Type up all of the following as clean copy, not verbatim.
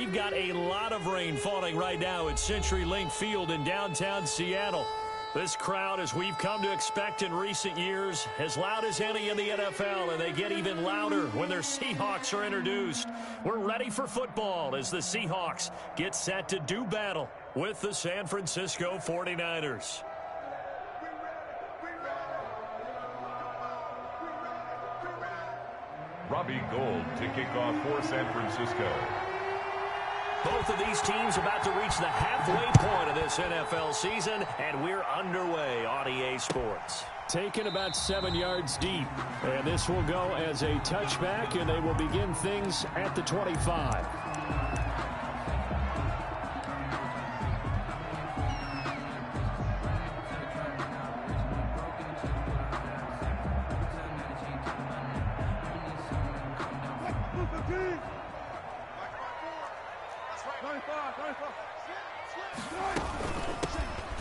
we've got a lot of rain falling right now at CenturyLink Field in downtown Seattle. This crowd, as we've come to expect in recent years, as loud as any in the NFL, and they get even louder when their Seahawks are introduced. We're ready for football as the Seahawks get set to do battle with the San Francisco 49ers. Robbie Gould to kick off for San Francisco. Both of these teams about to reach the halfway point of this NFL season, and we're underway on EA Sports. Taken about 7 yards deep, and this will go as a touchback, and they will begin things at the 25.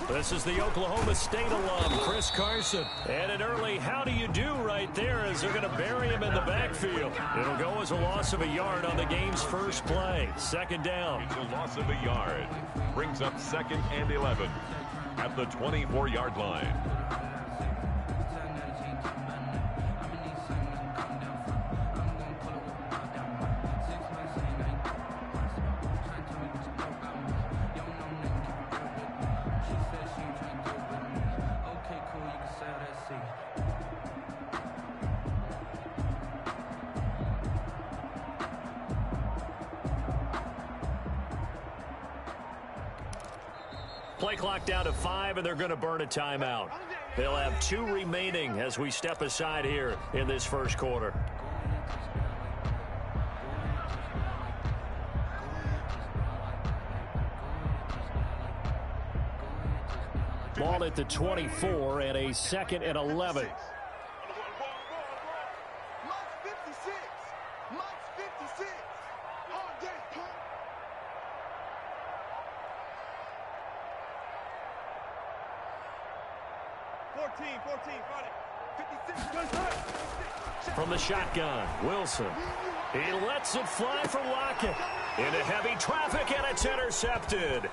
This is the Oklahoma State alum, Chris Carson. And an early how do you do right there as they're going to bury him in the backfield. It'll go as a loss of a yard on the game's first play. Second down. It's a loss of a yard. Brings up 2nd and 11 at the 24-yard line. Play clock down to 5, and they're going to burn a timeout. They'll have 2 remaining as we step aside here in this first quarter. Ball at the 24 and a 2nd and 11. From the shotgun, Wilson. He lets it fly from Lockett. Into heavy traffic, and it's intercepted.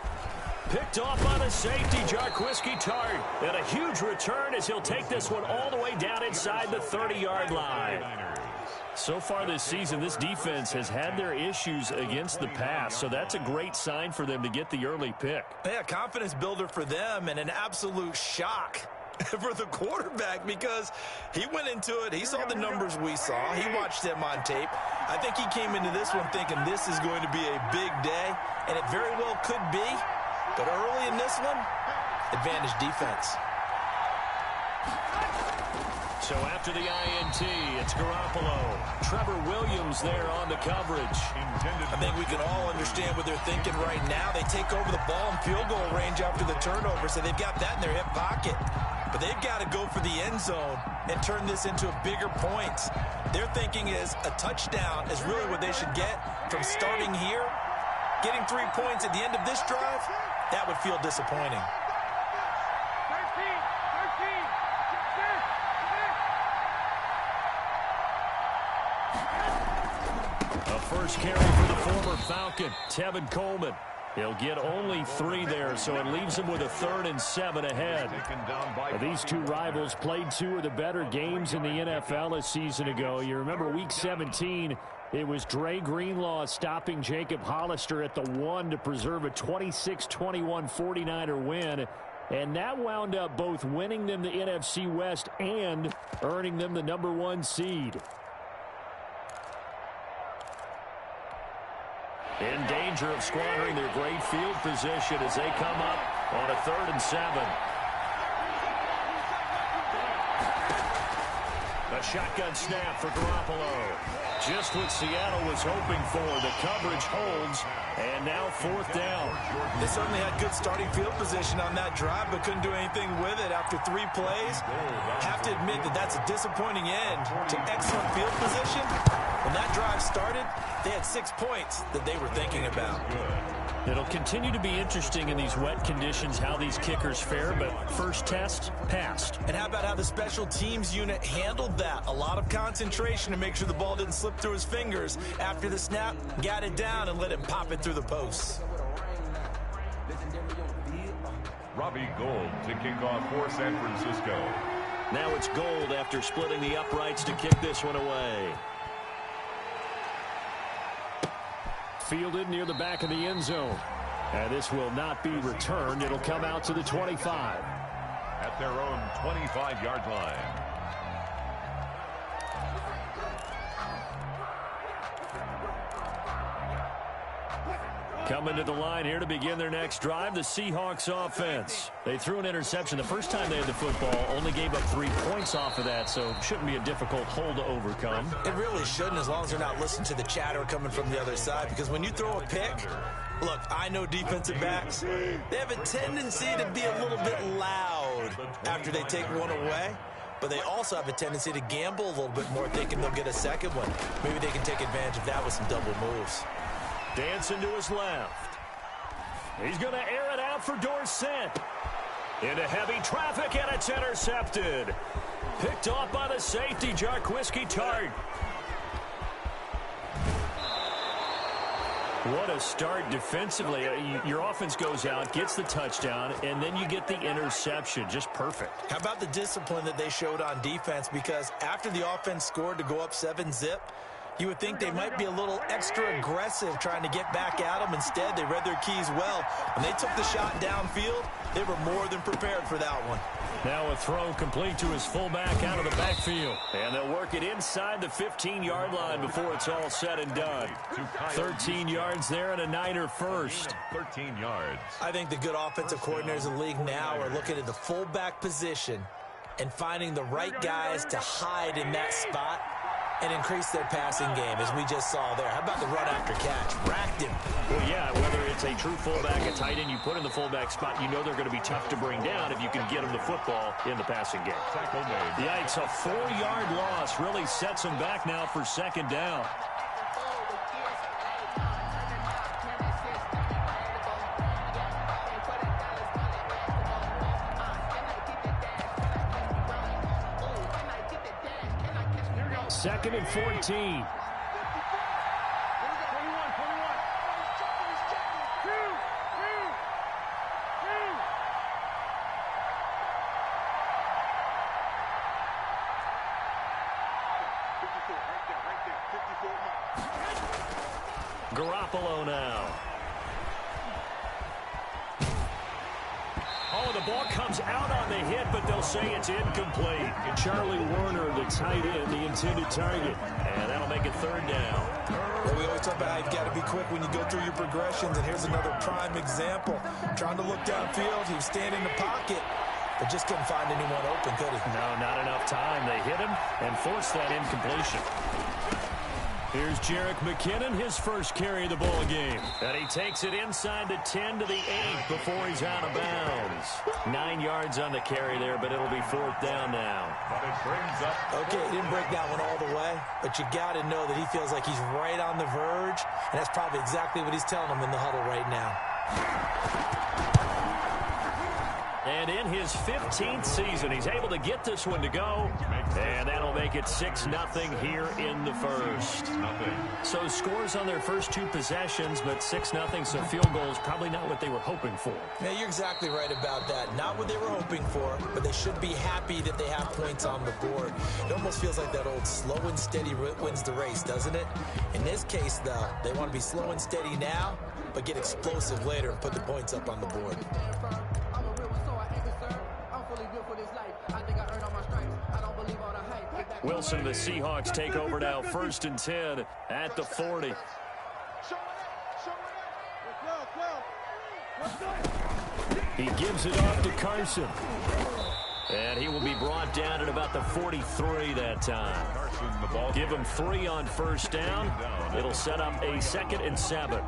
Picked off by the safety, Jarquiski Tart. And a huge return as he'll take this one all the way down inside the 30-yard line. So far this season, this defense has had their issues against the pass, so that's a great sign for them to get the early pick. Yeah, confidence builder for them and an absolute shock for the quarterback because he went into it. He saw the numbers we saw. He watched them on tape. I think he came into this one thinking this is going to be a big day, and it very well could be. But early in this one, advantage defense. So after the INT, it's Garoppolo. Trevor Williams there on the coverage. I think we can all understand what they're thinking right now. They take over the ball in field goal range after the turnover, so they've got that in their hip pocket. But they've got to go for the end zone and turn this into a bigger point. Their thinking is a touchdown is really what they should get from starting here. Getting 3 points at the end of this drive, that would feel disappointing. A first carry for the former Falcon, Tevin Coleman. He'll get only 3 there, so it leaves him with a 3rd and 7 ahead. These two rivals played 2 of the better games in the NFL a season ago. You remember Week 17, it was Dre Greenlaw stopping Jacob Hollister at the 1 to preserve a 26-21 49er win. And that wound up both winning them the NFC West and earning them the #1 seed. In danger of squandering their great field position as they come up on a 3rd and 7. A shotgun snap for Garoppolo. Just what Seattle was hoping for. The coverage holds, and now 4th down. They certainly had good starting field position on that drive, but couldn't do anything with it after 3 plays. Have to admit that that's a disappointing end to excellent field position. When that drive started, they had 6 points that they were thinking about. It'll continue to be interesting in these wet conditions how these kickers fare, but first test, passed. And how about how the special teams unit handled that? A lot of concentration to make sure the ball didn't slip through his fingers. After the snap, got it down and let him pop it through the posts. Robbie Gould to kick off for San Francisco. Now it's Gould after splitting the uprights to kick this one away. Fielded near the back of the end zone. And this will not be returned. It'll come out to the 25. At their own 25-yard line. Coming to the line here to begin their next drive, the Seahawks offense. They threw an interception the first time they had the football, only gave up 3 points off of that, so shouldn't be a difficult hole to overcome. It really shouldn't, as long as they're not listening to the chatter coming from the other side, because when you throw a pick, look, I know defensive backs, they have a tendency to be a little bit loud after they take one away. But they also have a tendency to gamble a little bit more, thinking they'll get a second one. Maybe they can take advantage of that with some double moves. Dancing to his left. He's going to air it out for Dorsett. Into heavy traffic, and it's intercepted. Picked off by the safety, Jarquiski Tart. What a start defensively. Your offense goes out, gets the touchdown, and then you get the interception. Just perfect. How about the discipline that they showed on defense? Because after the offense scored to go up 7-zip, you would think they might be a little extra aggressive trying to get back at them. Instead, they read their keys well. When they took the shot downfield, they were more than prepared for that one. Now a throw complete to his fullback out of the backfield. And they'll work it inside the 15-yard line before it's all said and done. 13 yards there and a Niner first. 13 yards. I think the good offensive coordinators in the league now are looking at the fullback position and finding the right guys to hide in that spot and increase their passing game, as we just saw there. How about the run after catch? Racked him. Well, yeah, whether it's a true fullback, a tight end you put in the fullback spot, you know they're going to be tough to bring down if you can get them the football in the passing game. Yikes, a 4-yard loss really sets them back now for second down. Second and 14. Garoppolo now. Oh, the ball comes out on the hit, but they'll say it's incomplete. And Charlie Warner, the tight end, the intended target. And that'll make it third down. Well, we always talk about how you've got to be quick when you go through your progressions, and here's another prime example. Trying to look downfield, he was standing in the pocket, but just couldn't find anyone open, could he? No, not enough time. They hit him and forced that incompletion. Here's Jerick McKinnon, his first carry of the ball game. And he takes it inside the 10 to the 8 before he's out of bounds. 9 yards on the carry there, but it'll be fourth down now. But it brings up. Okay, he didn't break that one all the way, but you got to know that he feels like he's right on the verge, and that's probably exactly what he's telling them in the huddle right now. And in his 15th season, he's able to get this one to go. And that'll make it 6-0 here in the first. So scores on their first 2 possessions, but 6-0, so field goal is probably not what they were hoping for. Yeah, you're exactly right about that. Not what they were hoping for, but they should be happy that they have points on the board. It almost feels like that old slow and steady wins the race, doesn't it? In this case, though, they want to be slow and steady now, but get explosive later and put the points up on the board. Wilson, the Seahawks take over now, 1st and 10 at the 40. He gives it off to Carson. And he will be brought down at about the 43 that time. Give him 3 on first down. It'll set up a 2nd and 7.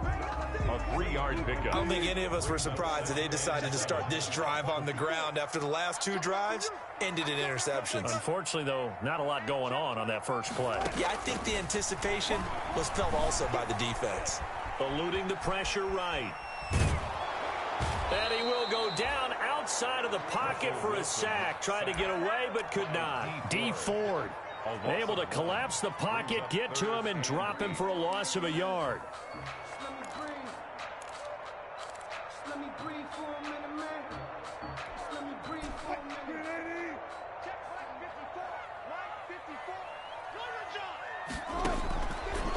A 3-yard pickup. I don't think any of us were surprised that they decided to start this drive on the ground after the last 2 drives ended in interceptions. Unfortunately, though, not a lot going on that first play. Yeah, I think the anticipation was felt also by the defense. Eluding the pressure right. And he will go down outside of the pocket for a sack. Tried to get away, but could not. D. Ford able to collapse the pocket, get to him, and drop him for a loss of a yard.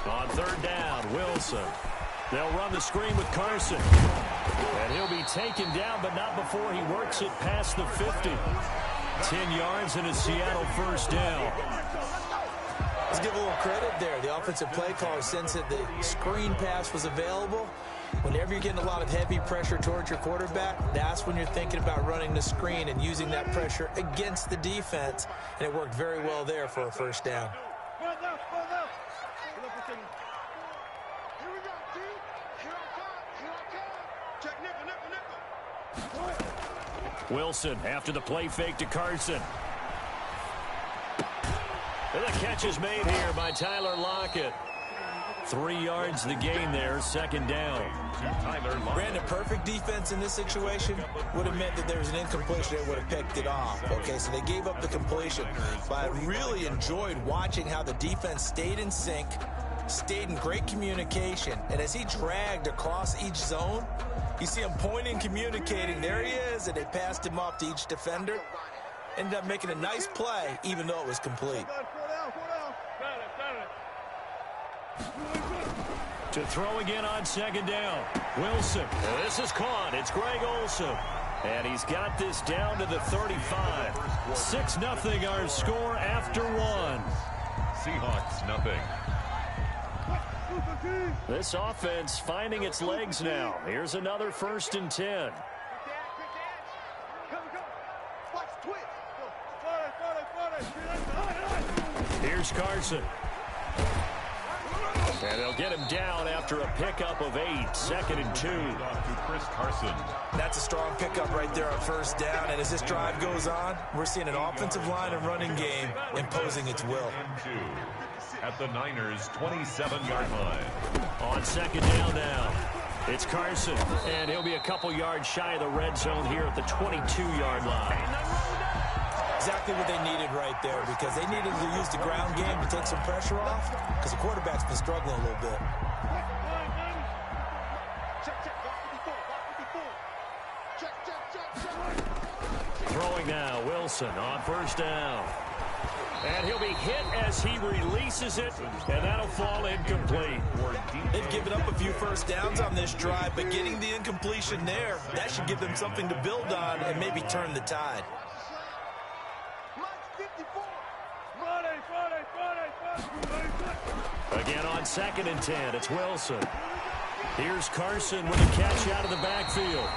On third down, Wilson. They'll run the screen with Carson. And he'll be taken down, but not before he works it past the 50. 10 yards and a Seattle first down. Let's give a little credit there. The offensive play caller sensed that the screen pass was available. Whenever you're getting a lot of heavy pressure towards your quarterback, that's when you're thinking about running the screen and using that pressure against the defense. And it worked very well there for a first down. Wilson after the play fake to Carson. And the catch is made here by Tyler Lockett. 3 yards the gain there, second down. Brandon, perfect defense in this situation would have meant that there was an incompletion that would have picked it off. Okay, so they gave up the completion. But I really enjoyed watching how the defense stayed in sync, stayed in great communication. And as he dragged across each zone, you see him pointing, communicating. There he is, and they passed him off to each defender. Ended up making a nice play, even though it was complete. To throw again on second down. Wilson. This is caught. It's Greg Olsen. And he's got this down to the 35. 6-0 our score after 1. Seahawks, nothing. This offense finding its legs now. Here's another 1st and 10. Here's Carson. And they'll get him down after a pickup of 8. 2nd and 2. Chris Carson. That's a strong pickup right there on first down. And as this drive goes on, we're seeing an offensive line and running game imposing its will. At the Niners' 27-yard line. On second down now, it's Carson. And he'll be a couple yards shy of the red zone here at the 22-yard line. Exactly what they needed right there, because they needed to use the ground game to take some pressure off, because the quarterback's been struggling a little bit. Throwing now, Wilson on first down. And he'll be hit as he releases it, and that'll fall incomplete. They've given up a few first downs on this drive, but getting the incompletion there, that should give them something to build on and maybe turn the tide. Again on 2nd and 10, it's Wilson. Here's Carson with a catch out of the backfield.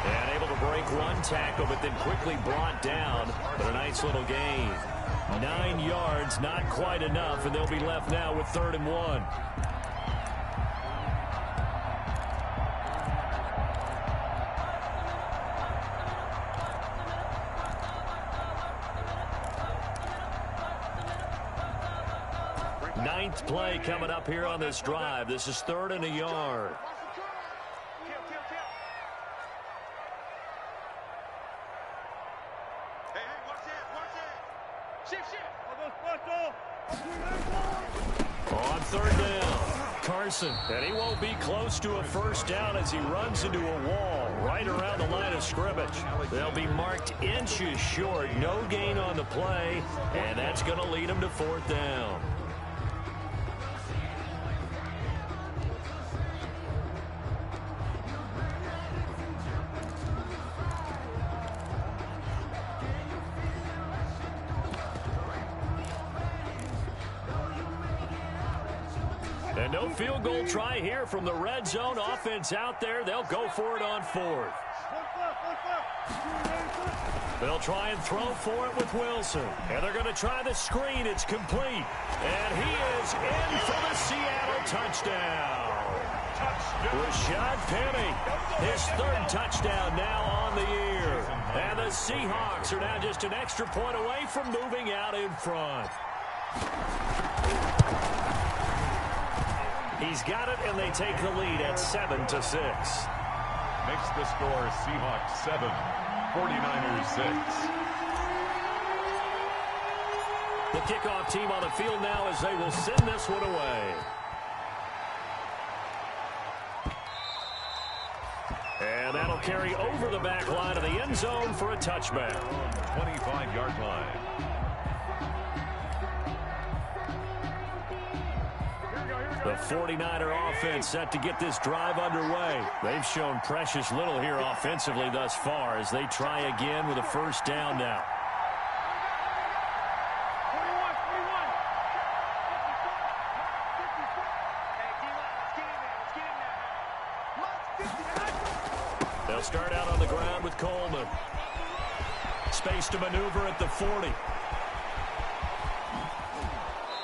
And able to break one tackle, but then quickly brought down. But a nice little gain. 9 yards, not quite enough, and they'll be left now with 3rd and 1. Ninth play coming up here on this drive. This is 3rd and a yard. On 3rd down, Carson. And he won't be close to a first down as he runs into a wall right around the line of scrimmage. They'll be marked inches short. No gain on the play, and that's going to lead him to 4th down. And no field goal try here from the red zone. Offense out there. They'll go for it on 4th. They'll try and throw for it with Wilson. And they're going to try the screen. It's complete. And he is in for the Seattle touchdown. Rashad Penny, his third touchdown now on the year. And the Seahawks are now just an extra point away from moving out in front. He's got it, and they take the lead at 7-6. Makes the score Seahawks 7, 49ers 6. The kickoff team on the field now as they will send this one away. And that'll carry over the back line of the end zone for a touchback. 25-yard line. The 49er offense set to get this drive underway. They've shown precious little here offensively thus far as they try again with a first down now. They'll start out on the ground with Coleman. Space to maneuver at the 40.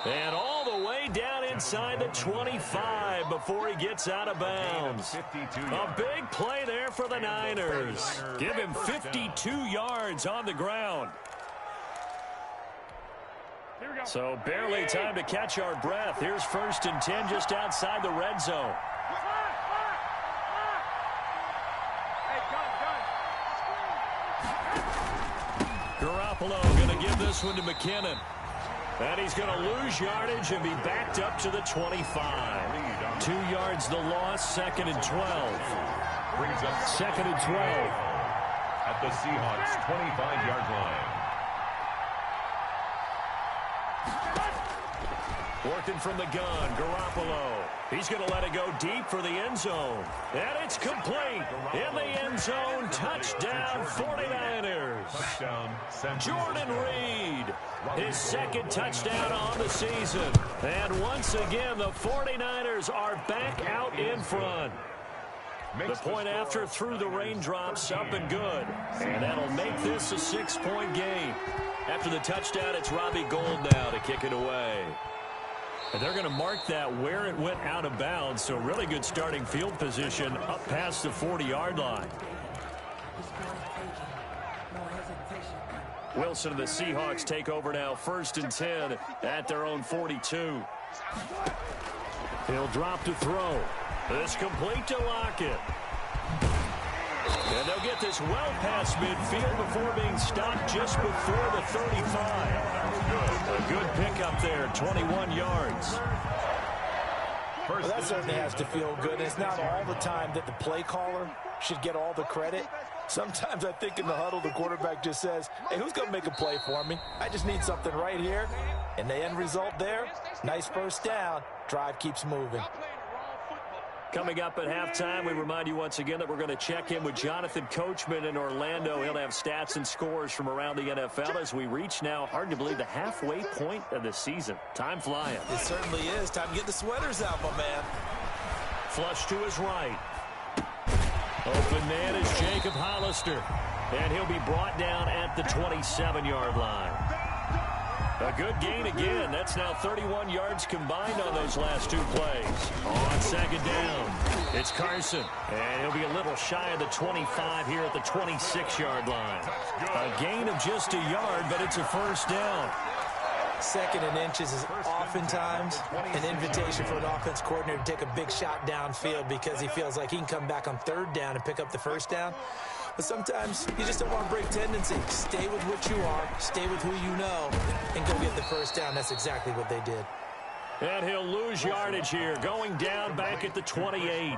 And all the way down inside the 25 before he gets out of bounds. A big play there for the Niners. Give him 52 yards on the ground. So barely time to catch our breath. Here's 1st and 10 just outside the red zone. Garoppolo going to give this one to McKinnon. And he's going to lose yardage and be backed up to the 25. 2 yards the loss, 2nd and 12. Brings up 2nd and 12. At the Seahawks 25-yard line. Working from the gun, Garoppolo. He's going to let it go deep for the end zone. And it's complete. In the end zone, touchdown 49ers. Touchdown, Jordan Reed, his 2nd touchdown on the season. And once again, the 49ers are back out in front. The point after through the raindrops, up and good. And that'll make this a 6-point game. After the touchdown, it's Robbie Gould now to kick it away. And they're going to mark that where it went out of bounds, so really good starting field position up past the 40-yard line. Wilson and the Seahawks take over now, 1st and 10 at their own 42. He'll drop to throw. This complete to Lockett. And they'll get this well past midfield before being stopped just before the 35. A good pickup there, 21 yards. Well, that certainly has to feel good. It's not all the time that the play caller should get all the credit. Sometimes I think in the huddle, the quarterback just says, hey, who's going to make a play for me? I just need something right here. And the end result there, nice first down. Drive keeps moving. Coming up at halftime, we remind you once again that we're going to check in with Jonathan Coachman in Orlando. He'll have stats and scores from around the NFL as we reach now, hard to believe, the halfway point of the season. Time flying. It certainly is. Time to get the sweaters out, my man. Flush to his right. Open man is Jacob Hollister. And he'll be brought down at the 27-yard line. A good gain again. That's now 31 yards combined on those last 2 plays. On 2nd down, it's Carson. And he'll be a little shy of the 25 here at the 26-yard line. A gain of just a yard, but it's a first down. 2nd and inches is oftentimes an invitation for an offense coordinator to take a big shot downfield because he feels like he can come back on 3rd down and pick up the first down. But sometimes you just don't want to break tendency. Stay with what you are, stay with who you know, and go get the first down. That's exactly what they did. And he'll lose yardage here, going down back at the 28.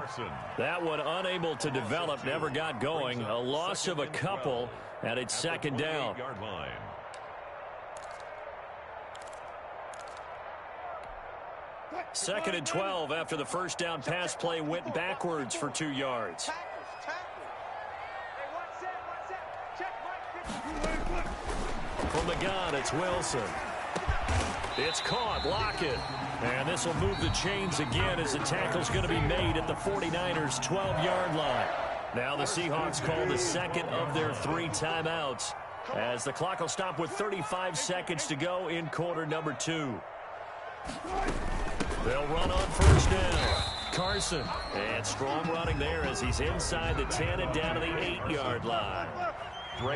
That one unable to develop, never got going. A loss of a couple, and it's 2nd down. 2nd and 12 after the first down pass play went backwards for 2 yards. From the gun, it's Wilson. It's caught, Lockett. And this will move the chains again as the tackle's going to be made at the 49ers' 12-yard line. Now the Seahawks call the 2nd of their 3 timeouts as the clock will stop with 35 seconds to go in quarter number 2. They'll run on first down. Carson. And strong running there as he's inside the 10 and down to the 8-yard line.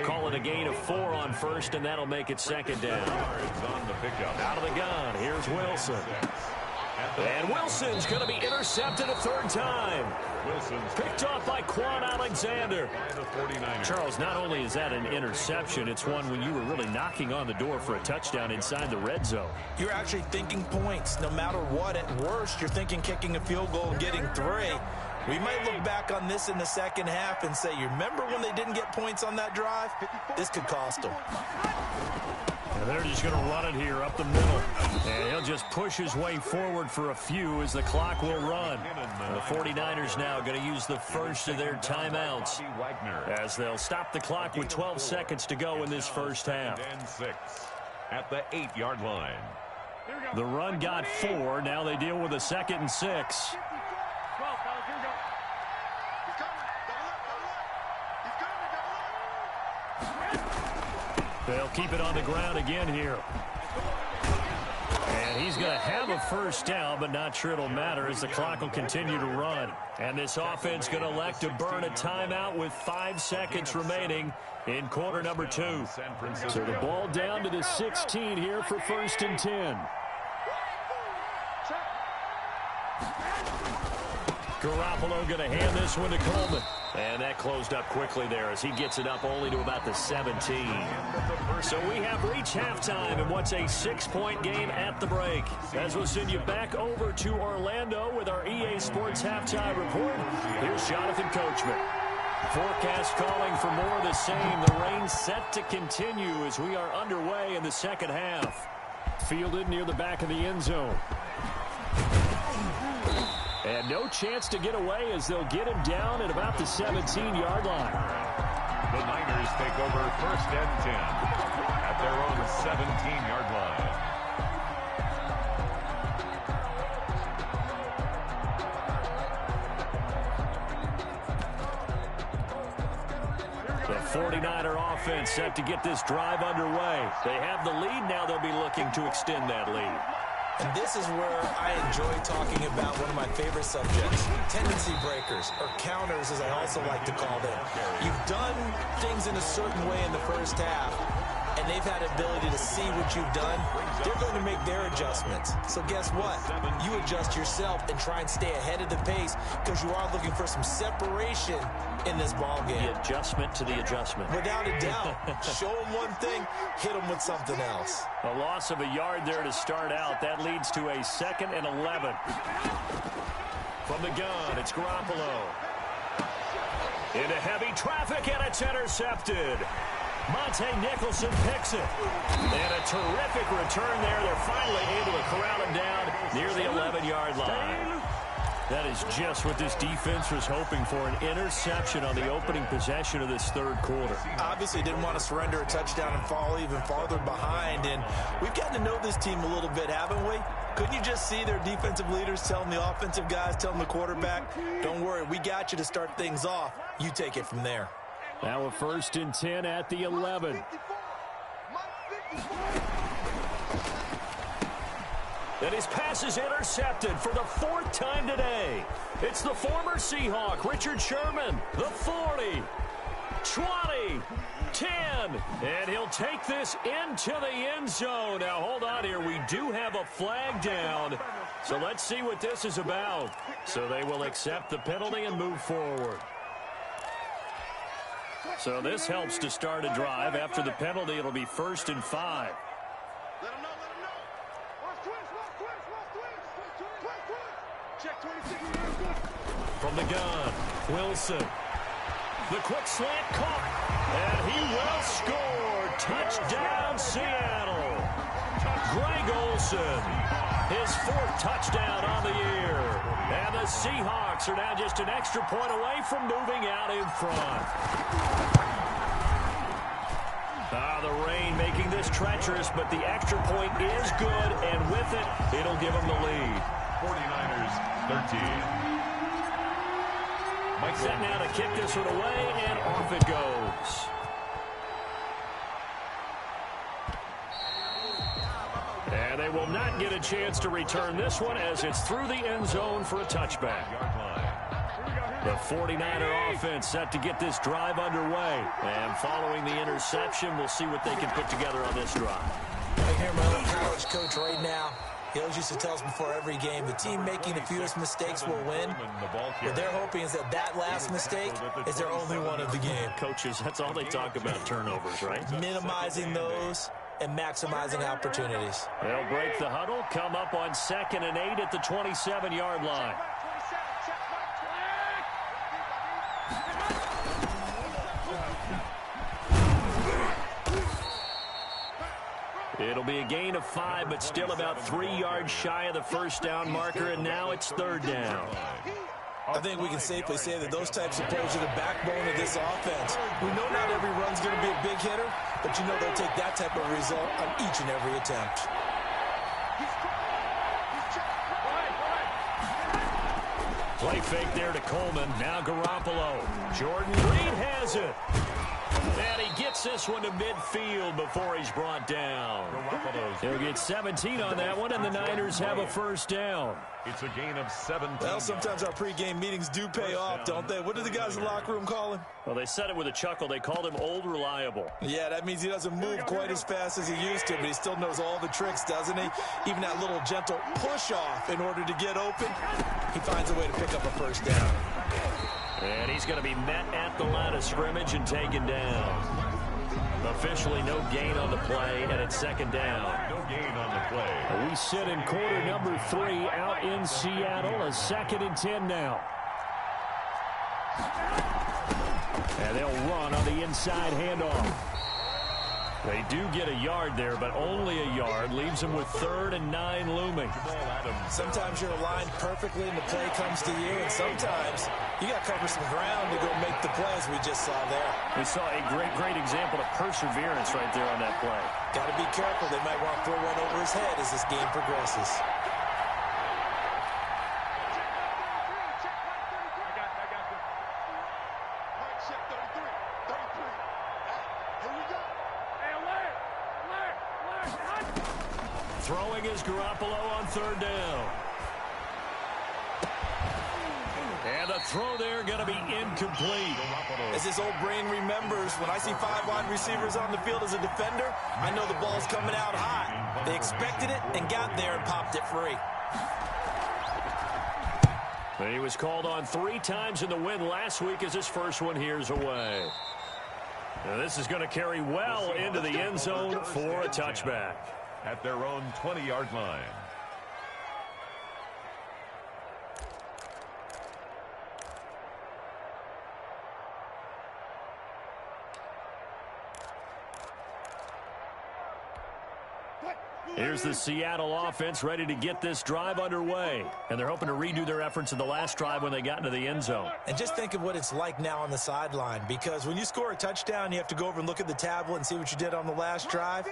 Call it a gain of 4 on first, and that'll make it second down. Out of the gun, here's Wilson. And Wilson's going to be intercepted a third time. Picked off by Quan Alexander. Charles, not only is that an interception, it's one when you were really knocking on the door for a touchdown inside the red zone. You're actually thinking points. No matter what, at worst, you're thinking kicking a field goal and getting 3. We might look back on this in the second half and say, you remember when they didn't get points on that drive? This could cost them. And they're just going to run it here up the middle. And he'll just push his way forward for a few as the clock will run. The 49ers now going to use the first of their timeouts as they'll stop the clock with 12 seconds to go in this first half. At the 8-yard line. The run got 4. Now they deal with a 2nd and 6. They'll keep it on the ground again here. And he's going to have a first down, but not sure it'll matter as the clock will continue to run. And this offense going to elect to burn a timeout with 5 seconds remaining in quarter number 2. So the ball down to the 16 here for 1st and 10. Garoppolo going to hand this one to Coleman. And that closed up quickly there as he gets it up only to about the 17. So we have reached halftime in what's a 6-point game at the break. As we'll send you back over to Orlando with our EA Sports Halftime Report, here's Jonathan Coachman. Forecast calling for more of the same. The rain set to continue as we are underway in the second half. Fielded near the back of the end zone. And no chance to get away as they'll get him down at about the 17-yard line. The Niners take over 1st and 10 at their own 17-yard line. The 49er offense set to get this drive underway. They have the lead now. They'll be looking to extend that lead. And this is where I enjoy talking about one of my favorite subjects, tendency breakers, or counters as I also like to call them. You've done things in a certain way in the first half, and they've had ability to see what you've done. They're going to make their adjustments. So guess what? You adjust yourself and try and stay ahead of the pace because you are looking for some separation in this ball game. The adjustment to the adjustment. Without a doubt. Show them one thing, hit them with something else. A loss of a yard there to start out. That leads to a 2nd and 11. From the gun, it's Garoppolo. Into heavy traffic, and it's intercepted. Monte Nicholson picks it. And a terrific return there. They're finally able to corral him down near the 11-yard line. That is just what this defense was hoping for, an interception on the opening possession of this third quarter. Obviously didn't want to surrender a touchdown and fall even farther behind, and we've gotten to know this team a little bit, haven't we? Couldn't you just see their defensive leaders telling the offensive guys, telling the quarterback, don't worry, we got you to start things off. You take it from there. Now a 1st and 10 at the 11. And his pass is intercepted for the 4th time today. It's the former Seahawk, Richard Sherman, the 40, 20, 10. And he'll take this into the end zone. Now, hold on here. We do have a flag down. So let's see what this is about. So they will accept the penalty and move forward. So this helps to start a drive. After the penalty, it'll be 1st and 5. From the gun, Wilson. The quick slant caught, and he will score. Touchdown, Seattle. Greg Olsen, his 4th touchdown on the year. And the Seahawks are now just an extra point away from moving out in front. The rain making this treacherous, but the extra point is good, and with it, it'll give them the lead. 49ers 13. Set now to kick this one away, and off it goes. And they they will not get a chance to return this one as it's through the end zone for a touchback. The 49er offense set to get this drive underway. And following the interception, we'll see what they can put together on this drive. I hear my old college coach right now. He always used to tell us before every game, the team making the fewest mistakes will win. What they're hoping is that last mistake is their only one of the game. Coaches, that's all they talk about, turnovers, right? Minimizing those and maximizing opportunities. They'll break the huddle, come up on 2nd and 8 at the 27-yard line. It'll be a gain of 5, but still about 3 yards shy of the first down marker, and now it's 3rd down. I think we can safely say that those types of plays are the backbone of this offense. We know not every run's going to be a big hitter, but you know they'll take that type of result on each and every attempt. Play fake there to Coleman. Now Garoppolo. Jordan Reed has it. And he gets this one to midfield before he's brought down. He'll get 17 on that one, and the Niners have a first down. It's a gain of 17. Well, sometimes our pregame meetings do pay off, don't they? What do the guys in the locker room call him? Well, they said it with a chuckle. They called him Old Reliable. Yeah, that means he doesn't move quite as fast as he used to, but he still knows all the tricks, doesn't he? Even that little gentle push-off in order to get open, he finds a way to pick up a first down. And he's going to be met at the line of scrimmage and taken down. Officially no gain on the play, and it's 2nd down. No gain on the play. We sit in quarter number 3 out in Seattle. A 2nd and 10 now. And they'll run on the inside handoff. They do get a yard there, but only a yard. Leaves them with 3rd and 9 looming. Sometimes you're aligned perfectly and the play comes to you, and sometimes you got to cover some ground to go make the play, as we just saw there. We saw a great example of perseverance right there on that play. Got to be careful. They might want to throw one over his head as this game progresses. Throwing is Garoppolo on 3rd down. And the throw there going to be incomplete. As his old brain remembers, when I see 5 wide receivers on the field as a defender, I know the ball's coming out high. They expected it and got there and popped it free. He was called on 3 times in the win last week as his first one here's away. Now this is going to carry well into the end zone for a touchback. At their own 20-yard line. Here's the Seattle offense ready to get this drive underway. And they're hoping to redo their efforts in the last drive when they got into the end zone. And just think of what it's like now on the sideline, because when you score a touchdown, you have to go over and look at the tablet and see what you did on the last drive.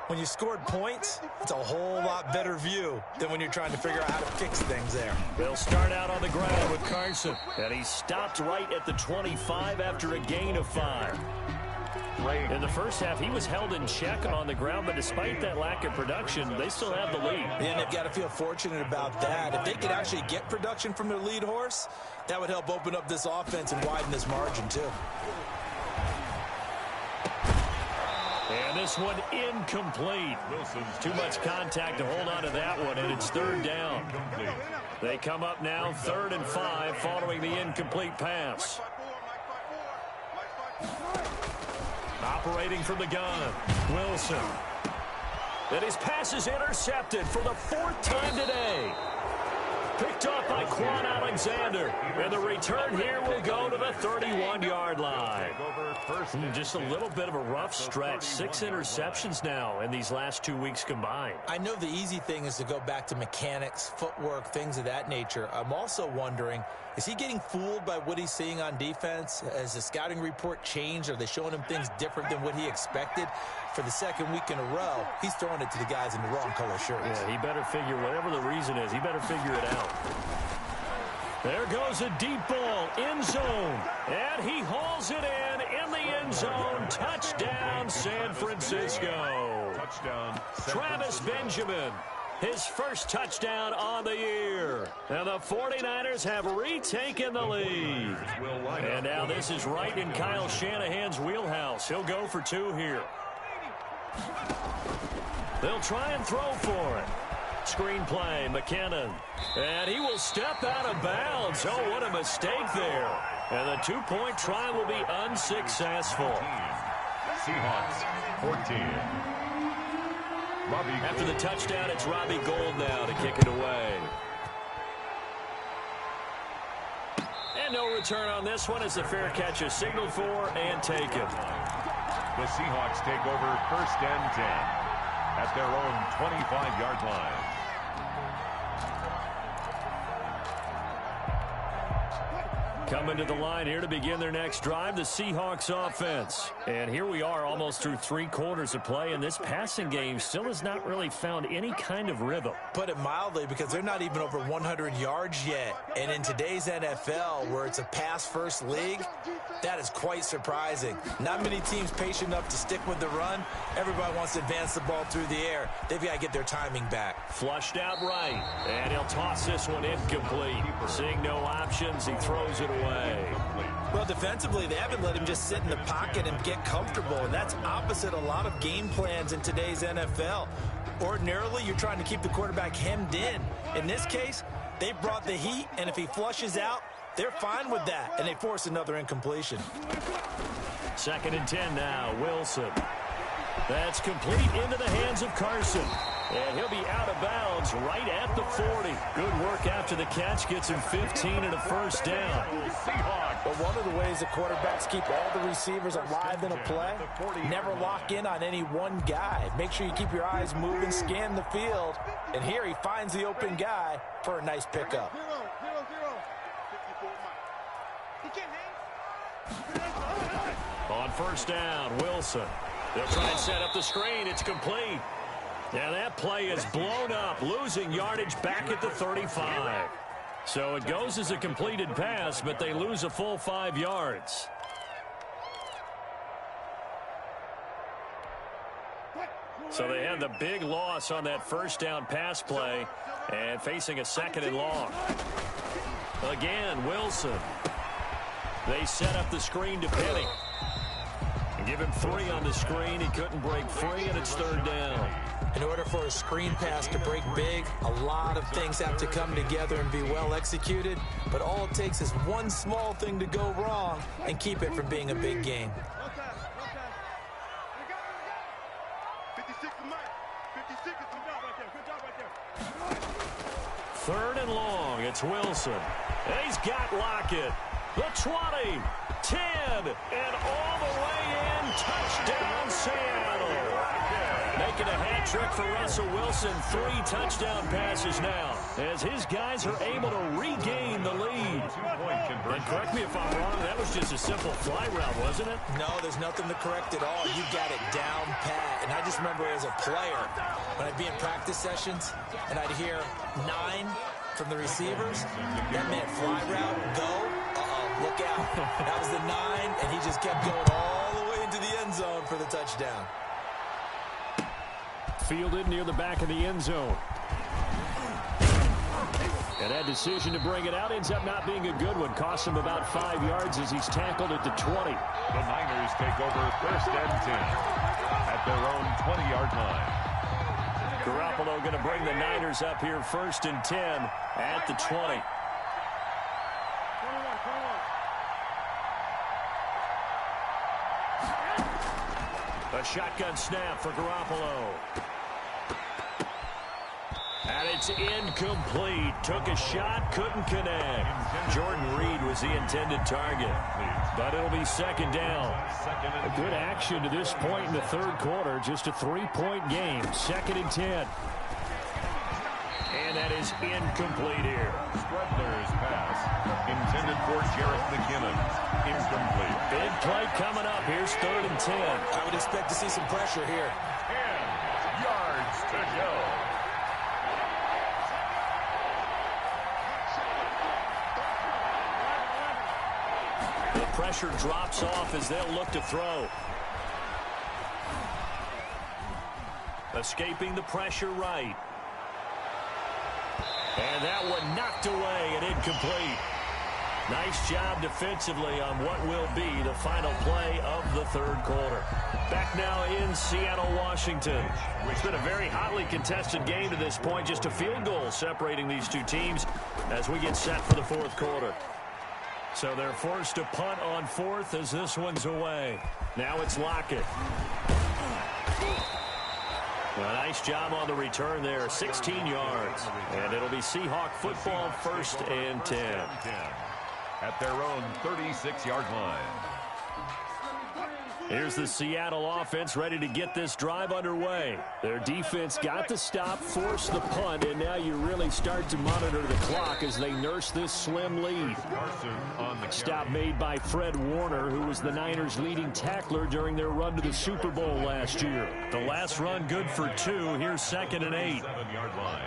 When you scored points, it's a whole lot better view than when you're trying to figure out how to fix things there. They'll start out on the ground with Carson. And he stopped right at the 25 after a gain of 5. In the first half, he was held in check on the ground, but despite that lack of production, they still have the lead. And they've got to feel fortunate about that. If they could actually get production from their lead horse, that would help open up this offense and widen this margin, too. And this one incomplete. Too much contact to hold on to that one, and it's 3rd down. They come up now 3rd and 5 following the incomplete pass. Operating from the gun, Wilson. And his pass is intercepted for the 4th time today. Picked off by Quan Alexander. And the return here will go to the 31-yard line. Just a little bit of a rough stretch. 6 interceptions now in these last 2 weeks combined. I know the easy thing is to go back to mechanics, footwork, things of that nature. I'm also wondering, is he getting fooled by what he's seeing on defense? Has the scouting report changed? Are they showing him things different than what he expected? For the 2nd week in a row, he's throwing it to the guys in the wrong color shirts. Yeah, he better figure, whatever the reason is, he better figure it out. There goes a deep ball, end zone. And he hauls it in the end zone. Touchdown, San Francisco. Touchdown, Travis Benjamin. his first touchdown on the year. And the 49ers have retaken the lead. And now this is right in Kyle Shanahan's wheelhouse. He'll go for 2 here. They'll try and throw for it. Screen play, McKinnon. And he will step out of bounds. Oh, what a mistake there. And the 2-point try will be unsuccessful. Seahawks 14. After the touchdown, it's Robbie Gould now to kick it away. And no return on this one as the fair catch is signaled for and taken. The Seahawks take over 1st and 10 at their own 25-yard line. Coming to the line here to begin their next drive, the Seahawks offense. And here we are almost through 3 quarters of play, and this passing game still has not really found any kind of rhythm. Put it mildly, because they're not even over 100 yards yet. And in today's NFL, where it's a pass-first league, that is quite surprising. Not many teams patient enough to stick with the run. Everybody wants to advance the ball through the air. They've got to get their timing back. Flushed out right, and he'll toss this one incomplete. Seeing no options, he throws it away. Well, defensively, they haven't let him just sit in the pocket and get comfortable, and that's opposite a lot of game plans in today's NFL. Ordinarily, you're trying to keep the quarterback hemmed in. In this case, they brought the heat, and if he flushes out, they're fine with that, and they force another incompletion. 2nd and 10 now, Wilson. That's complete into the hands of Carson. And he'll be out of bounds right at the 40. Good work after the catch. Gets him 15 and a first down. But one of the ways the quarterbacks keep all the receivers alive in a play, never lock in on any one guy. Make sure you keep your eyes moving, scan the field. And here he finds the open guy for a nice pickup. On 1st down, Wilson. They'll try and set up the screen. It's complete. And that play is blown up, losing yardage back at the 35. So it goes as a completed pass, but they lose a full 5 yards. So they had the big loss on that 1st down pass play and facing a 2nd and long. Again, Wilson. They set up the screen to Penny. And give him 3 on the screen. He couldn't break free, and it's 3rd down. In order for a screen pass to break big, a lot of things have to come together and be well executed. But all it takes is one small thing to go wrong and keep it from being a big game. 3rd and long. It's Wilson. And he's got Lockett. The 20, 10, and all the way in. Touchdown, Seattle. Making a hat trick for Russell Wilson. 3 touchdown passes now as his guys are able to regain the lead. And correct me if I'm wrong, that was just a simple fly route, wasn't it? No, there's nothing to correct at all. You got it down pat. And I just remember as a player, when I'd be in practice sessions and I'd hear 9 from the receivers, that meant fly route, go, look out. That was the 9, and he just kept going all the way into the end zone for the touchdown. Fielded near the back of the end zone. And that decision to bring it out ends up not being a good one. Costs him about 5 yards as he's tackled at the 20. The Niners take over 1st and 10 at their own 20-yard line. Garoppolo going to bring the Niners up here 1st and 10 at the 20. A shotgun snap for Garoppolo. And it's incomplete. Took a shot, couldn't connect. Jordan Reed was the intended target. But it'll be 2nd down. A good action to this point in the 3rd quarter. Just a 3-point game. 2nd and 10. And that is incomplete here. Stradler's pass intended for Jarrett McKinnon. Incomplete. Big play coming up. Here's 3rd and 10. I would expect to see some pressure here. 10 yards to go. The pressure drops off as they'll look to throw. Escaping the pressure right. And that one knocked away and incomplete. Nice job defensively on what will be the final play of the third quarter. Back now in Seattle, Washington. It's been a very hotly contested game to this point. Just a field goal separating these two teams as we get set for the fourth quarter. So they're forced to punt on fourth as this one's away. Now it's Lockett. A nice job on the return there, 16 yards. And it'll be Seahawk football, 1st and 10. At their own 36-yard line. Here's the Seattle offense ready to get this drive underway. Their defense got the stop, forced the punt, and now you really start to monitor the clock as they nurse this slim lead. Stop made by Fred Warner, who was the Niners' leading tackler during their run to the Super Bowl last year. The last run good for 2. Here's 2nd and 8. 7-yard line.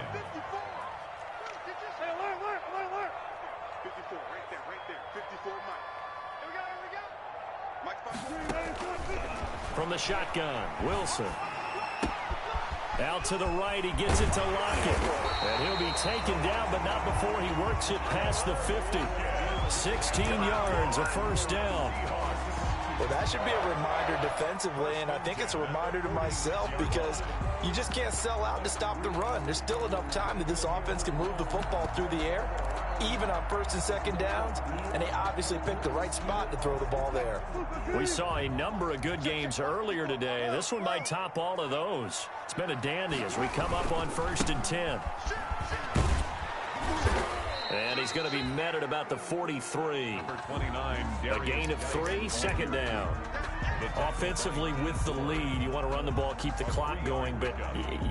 From the shotgun, Wilson. Out to the right, he gets it to Lockett. And he'll be taken down, but not before he works it past the 50. 16 yards, a 1st down. Well, that should be a reminder defensively, and I think it's a reminder to myself because you just can't sell out to stop the run. There's still enough time that this offense can move the football through the air, even on 1st and 2nd downs, and they obviously picked the right spot to throw the ball there. We saw a number of good games earlier today. This one might top all of those. It's been a dandy as we come up on 1st and 10. And he's going to be met at about the 43. A gain of 3, 2nd down. Offensively with the lead, you want to run the ball, keep the clock going, but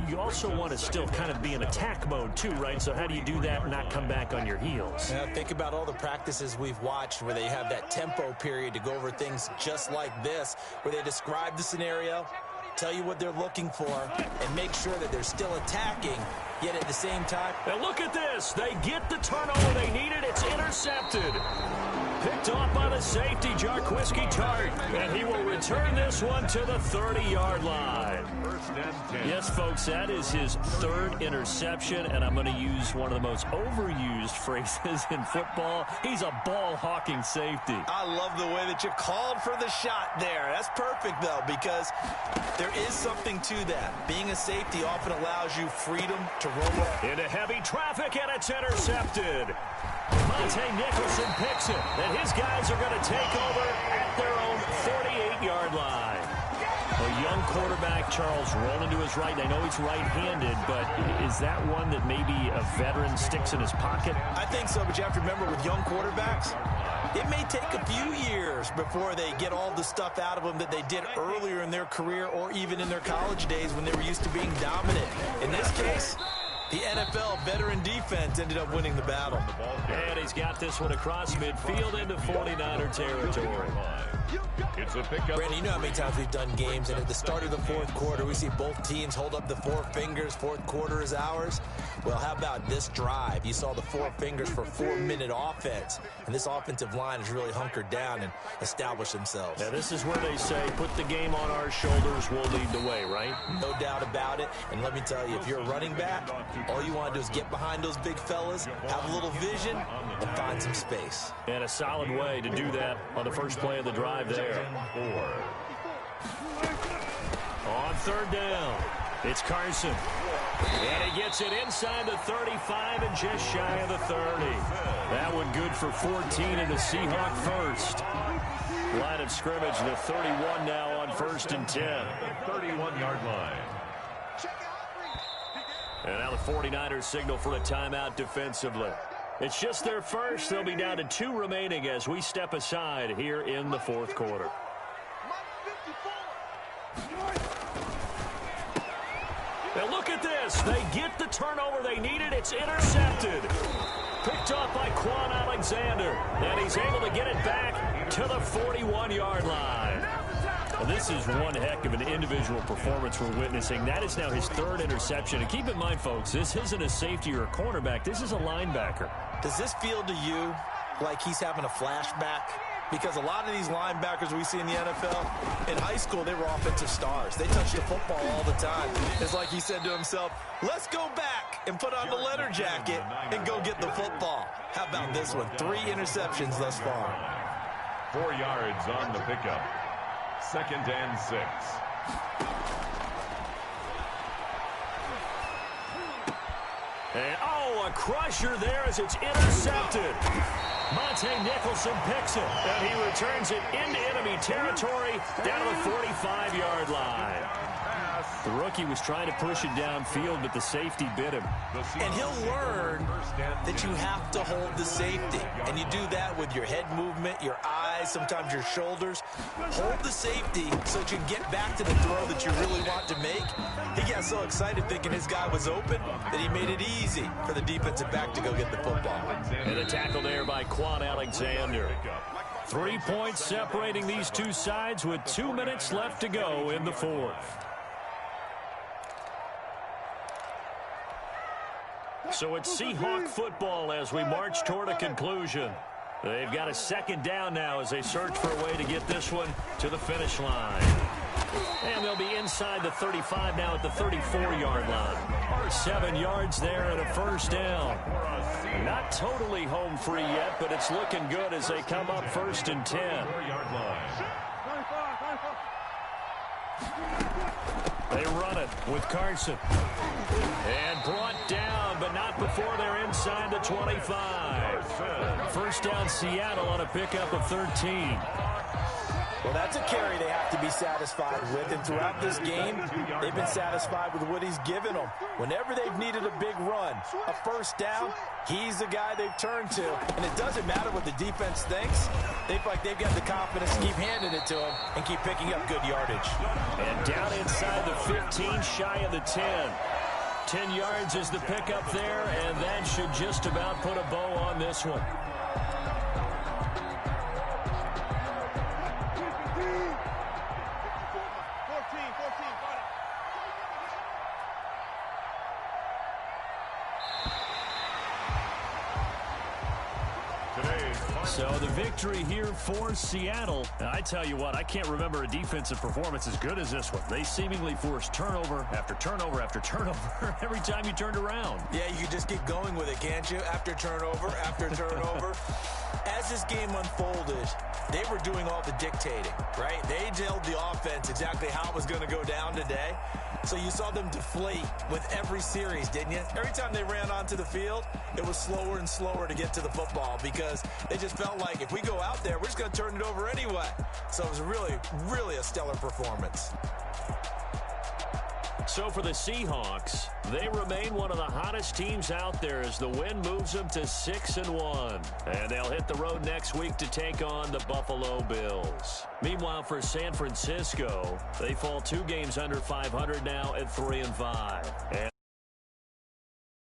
you also want to still kind of be in attack mode too, right? So how do you do that and not come back on your heels? Yeah, think about all the practices we've watched where they have that tempo period to go over things just like this, where they describe the scenario, tell you what they're looking for, and make sure that they're still attacking, yet at the same time. And look at this. They get the turnover they needed. It's intercepted. Picked off by the safety, Jarquiski Tart. And he will return this one to the 30-yard line. Yes, folks, that is his 3rd interception, and I'm going to use one of the most overused phrases in football. He's a ball-hawking safety. I love the way that you called for the shot there. That's perfect, though, because there is something to that. Being a safety often allows you freedom to roll up. Into heavy traffic, and it's intercepted. Monte Nicholson picks it, and his guys are going to take over at their own 48-yard line. A young quarterback, Charles, rolling to his right. I know he's right-handed, but is that one that maybe a veteran sticks in his pocket? I think so, but you have to remember with young quarterbacks, it may take a few years before they get all the stuff out of them that they did earlier in their career or even in their college days when they were used to being dominant. In this case, the NFL veteran defense ended up winning the battle. And he's got this one across midfield into 49er territory. It's a pickup. Brandon, you know how many times we've done games, and at the start of the fourth quarter, we see both teams hold up the 4 fingers. Fourth quarter is ours. Well, how about this drive? You saw the 4 fingers for 4-minute offense, and this offensive line has really hunkered down and established themselves. Now, this is where they say, put the game on our shoulders, we'll lead the way, right? No doubt about it, and let me tell you, if you're a running back, all you want to do is get behind those big fellas, have a little vision, and find some space. And a solid way to do that on the first play of the drive there. On 3rd down, it's Carson. And he gets it inside the 35 and just shy of the 30. That one good for 14 and the Seahawk 1st. Line of scrimmage, the 31 now on 1st and 10. 31-yard line. And now the 49ers signal for a timeout defensively. It's just their first. They'll be down to 2 remaining as we step aside here in the fourth quarter. And look at this. They get the turnover they needed. It's intercepted. Picked off by Quan Alexander. And he's able to get it back to the 41-yard line. Well, this is one heck of an individual performance we're witnessing. That is now his 3rd interception. And keep in mind, folks, this isn't a safety or a cornerback. This is a linebacker. Does this feel to you like he's having a flashback because a lot of these linebackers we see in the NFL, in high school, they were offensive stars. They touched the football all the time. It's like he said to himself, let's go back and put on the leather jacket and go get the football. How about this one? 3 interceptions thus far. 4 yards on the pickup. 2nd and 6. And, a crusher there as it's intercepted. Monte Nicholson picks it, and he returns it into enemy territory down to the 45-yard line. The rookie was trying to push it downfield, but the safety bit him. And he'll learn that you have to hold the safety. And you do that with your head movement, your eyes, sometimes your shoulders. Hold the safety so that you can get back to the throw that you really want to make. He got so excited thinking his guy was open that he made it easy for the defensive back to go get the football. And a tackle there by Quan Alexander. 3 points separating these two sides with 2 minutes left to go in the fourth. So it's Seahawk football as we march toward a conclusion. They've got a 2nd down now as they search for a way to get this one to the finish line. And they'll be inside the 35 now at the 34-yard line. 7 yards there and a 1st down. Not totally home free yet, but it's looking good as they come up 1st and 10. They run it with Carson. And brought down, but not before they're inside the 25. 1st down Seattle on a pickup of 13. Well, that's a carry they have to be satisfied with. And throughout this game, they've been satisfied with what he's given them. Whenever they've needed a big run, a 1st down, he's the guy they've turned to. And it doesn't matter what the defense thinks. They feel like they've got the confidence to keep handing it to him and keep picking up good yardage. And down inside the 15, shy of the 10. 10 yards is the pickup there, and that should just about put a bow on this one. So the victory here for Seattle. And I tell you what, I can't remember a defensive performance as good as this one. They seemingly forced turnover after turnover after turnover every time you turned around. Yeah, you can just keep going with it, can't you? After turnover, after turnover. As this game unfolded, they were doing all the dictating, right? They told the offense exactly how it was going to go down today. So you saw them deflate with every series, didn't you? Every time they ran onto the field, it was slower and slower to get to the football because they just felt like if we go out there, we're just going to turn it over anyway. So it was really, really a stellar performance. So for the Seahawks, they remain one of the hottest teams out there as the win moves them to 6-1. And they'll hit the road next week to take on the Buffalo Bills. Meanwhile, for San Francisco, they fall 2 games under 500 now at 3-5. And